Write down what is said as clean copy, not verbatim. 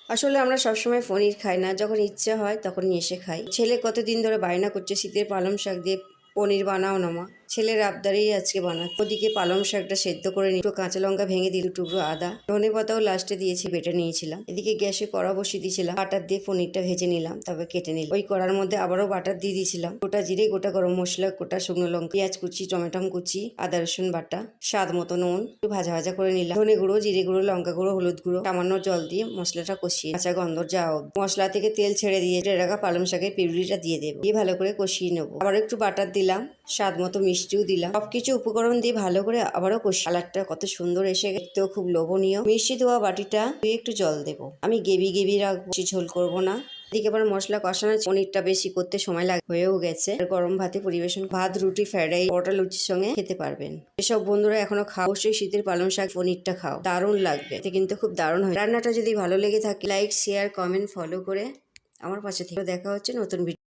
আসলে আমরা সবসময় পনির খাই না, যখন ইচ্ছা হয় তখনই এসে খাই। ছেলে কতদিন ধরে বায়না করছে শীতের পালং শাক দিয়ে পনির বানাও না মা। ছেলের আবদারেই আজকে বানাচ্ছি। ওদিকে পালং শাকটা সেদ্ধ করে নিই, একটু কাঁচা লঙ্কা ভেঙে দিই, টুকরো আদা, ধনে পাতাও লাস্টে দিয়েছি, বেটে নিয়েছিলাম। এদিকে গ্যাসে কড়া বসিয়ে দিয়েছিলাম, বাটার দিয়ে পনিরটা ভেজে নিলাম, তারপর কেটে নিলাম। ওই কড়ার মধ্যে আবারও বাটার দিয়ে দিয়েছিলাম, গোটা জিরে, গোটা গরম মশলা, গোটা শুকনো লঙ্কা, পেঁয়াজ কুচি, টমেটো কুচি, আদা রসুন বাটা, স্বাদ মতো নুন, একটু ভাজা ভাজা করে নিলাম। ধনে গুঁড়ো, জিরে গুঁড়ো, লঙ্কা গুঁড়ো, হলুদ গুঁড়ো, সামান্য জল দিয়ে মশলাটা কষিয়ে কাঁচা গন্ধ যাও, মশলা থেকে তেল ছেড়ে দিয়ে রাখা পালং শাকের পিউরিটা দিয়ে দেবো, দিয়ে ভালো করে কষিয়ে নেবো। আবার একটু বাটার দিলাম, স্বাদ মতো মিষ্টিও দিলাম। সবকিছু উপকরণ দিয়ে ভালো করে আবারও কষি। কালারটা কত সুন্দর এসে, দেখতেও খুব লোভনীয়। মিষ্টি দেওয়া বাটিটা দিয়ে একটু জল দেবো। আমি গেবি গেবি রাখবো, বেশি ঝোল করবো না। এদিকে আবার মশলা কষানো, পনিরটা বেশি করতে সময় লাগে, হয়েও গেছে। গরম ভাতে পরিবেশন, ভাত, রুটি, ফ্রাইড রাইস, পরোটা, লুচির সঙ্গে খেতে পারবেন। এসব বন্ধুরা এখনো খাও, অবশ্যই শীতের পালং শাক পনিরটা খাও, দারুণ লাগবে। এতে কিন্তু খুব দারুণ হয়। রান্নাটা যদি ভালো লেগে থাকে লাইক, শেয়ার, কমেন্ট, ফলো করে আমার পাশে থেকে। দেখা হচ্ছে নতুন ভিডিও।